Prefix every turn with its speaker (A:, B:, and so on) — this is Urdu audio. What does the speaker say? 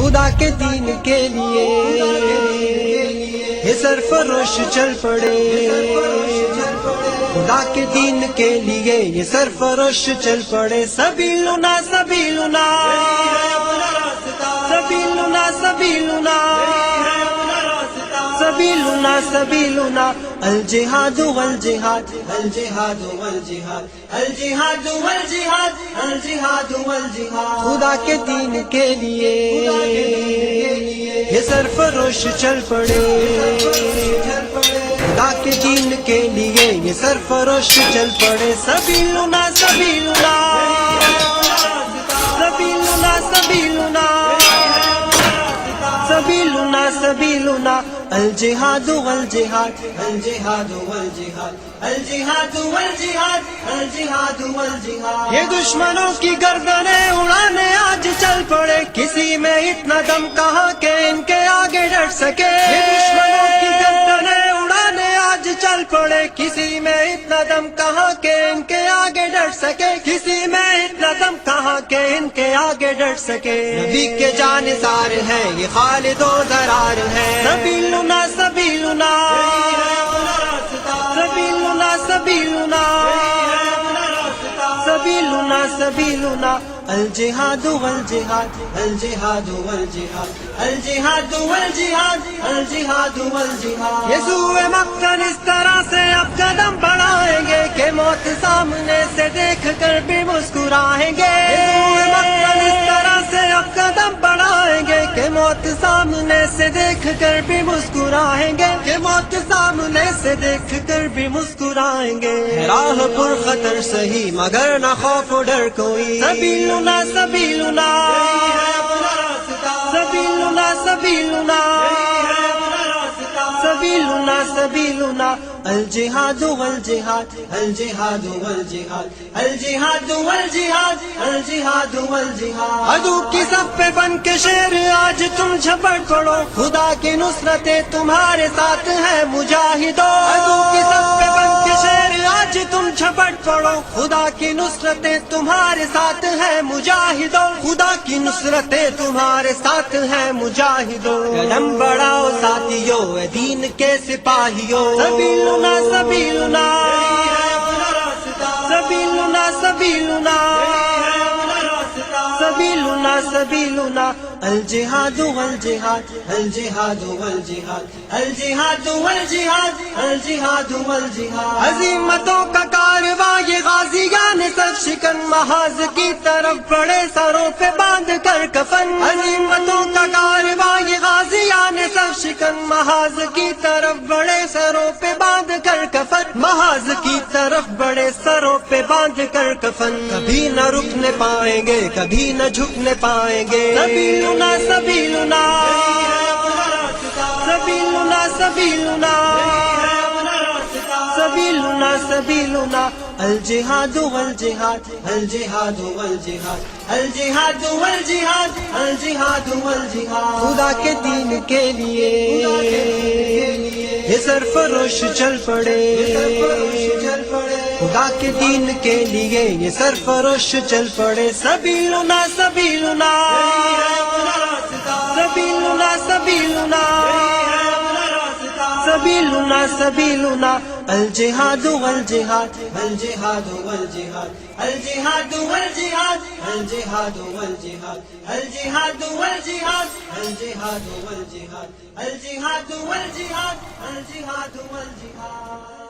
A: خدا کے دین کے لیے یہ سرفروش چل پڑے، خدا کے دین کے لیے یہ سرفروش چل پڑے. سبیلنا سبیلنا سبیلنا سبیلنا سبیلنا سبیلنا الجہاد والجہاد الجہاد والجہاد الجہاد والجہاد الجہاد والجہاد. خدا کے دین کے لیے یہ سرفروش چل پڑے، خدا کے دین کے لیے یہ سرفروش چل پڑے. سبیلنا سبیلنا سبیلنا سبیلنا سبیلنا سبیلنا الجہاد والجہاد الجہاد والجہاد الجہاد والجہاد الجہاد والجہاد. یہ دشمنوں کی گردنیں اڑانے آج چل پڑے، کسی میں اتنا دم کہاں کہ ان کے آگے ڈٹ سکے. یہ دشمنوں کی گردنیں اڑانے آج چل پڑے، کسی میں اتنا دم کہاں کہ ان کے آگے ڈٹ سکے. کسی میں اتنا دم کہاں کہ ان کے آگے ڈٹ سکے. نبی کے جانثار ہیں یہ خالد و ضرار ہیں. سبیلنا سبیلنا سبیلنا سبیلنا سبیلنا سبیلنا الجہاد والجہاد الجہاد والجہاد الجہاد والجہاد الجہاد والجہاد. یسوع مقتل اس طرح سے اب قدم بڑھائیں گے کہ موت سامنے سے دیکھ کر بھی مسکرائیں گے. یسوع مقتل اس طرح سے اب قدم بڑھائیں گے کہ موت سامنے سے دیکھ کر بھی مسکرائیں گے، کہ موت سامنے سے دیکھ کر بھی مسکرائیں گے. راہ پر خطر سہی مگر نہ خوف و ڈر کوئی. سبیلنا سبیلنا سبیلنا سبیلنا سبیلنا سبیلنا الجہاد والجہاد الجہاد والجہاد الجہاد والجہاد الجہاد والجہاد. عدو کی صف پہ بن کے شیر آج تم جھپٹ پڑو، خدا کی نصرتیں تمہارے ساتھ ہیں مجاہدو. عدو کی صف پہ بن کے شیر آج تم جھپٹ پڑو، خدا کی نصرتیں تمہارے ساتھ ہیں مجاہدو. خدا کی نصرتیں تمہارے ساتھ ہیں مجاہدو. قدم بڑھاؤ ساتھیو اے دین کے سپاہیو. سبیلنا سبیلنا سبیلنا سبیلنا سبیلنا سبیلنا الجہاد والجہاد الجہاد والجہاد الجہاد والجہاد الجہاد والجہاد. عظیمتوں کا کارواں یہ غازیان سر شکن محاذ کی طرف بڑے سروں پہ باندھ کر کفن. عظیمتوں کا کارواں یہ غازیان سر شکن محاذ کی طرف بڑے سروں پہ باندھ کر کفن. محاذ کی طرف بڑے سروں پہ باندھ کر کفن. کبھی نہ رکنے پائیں گے کبھی نہ جھکنے پائیں گے. سبیلنا سبیلنا سبیلنا سبیلنا سبیلنا سبیلنا الجہاد والجہاد الجہاد والجہاد الجہاد والجہاد الجہاد والجہاد. خدا کے دین کے لیے یہ سرفروش چل پڑے، خدا کے دین کے لیے یہ سرفروش چل پڑے. سبیلنا سبیلنا سبیلنا سبیلنا سبیلنا سبیلنا الجہاد والجہاد الجہاد والجہاد الجہاد والجہاد الجہاد والجہاد الجہاد والجہاد الجہاد والجہاد الجہاد والجہاد الجہاد والجہاد.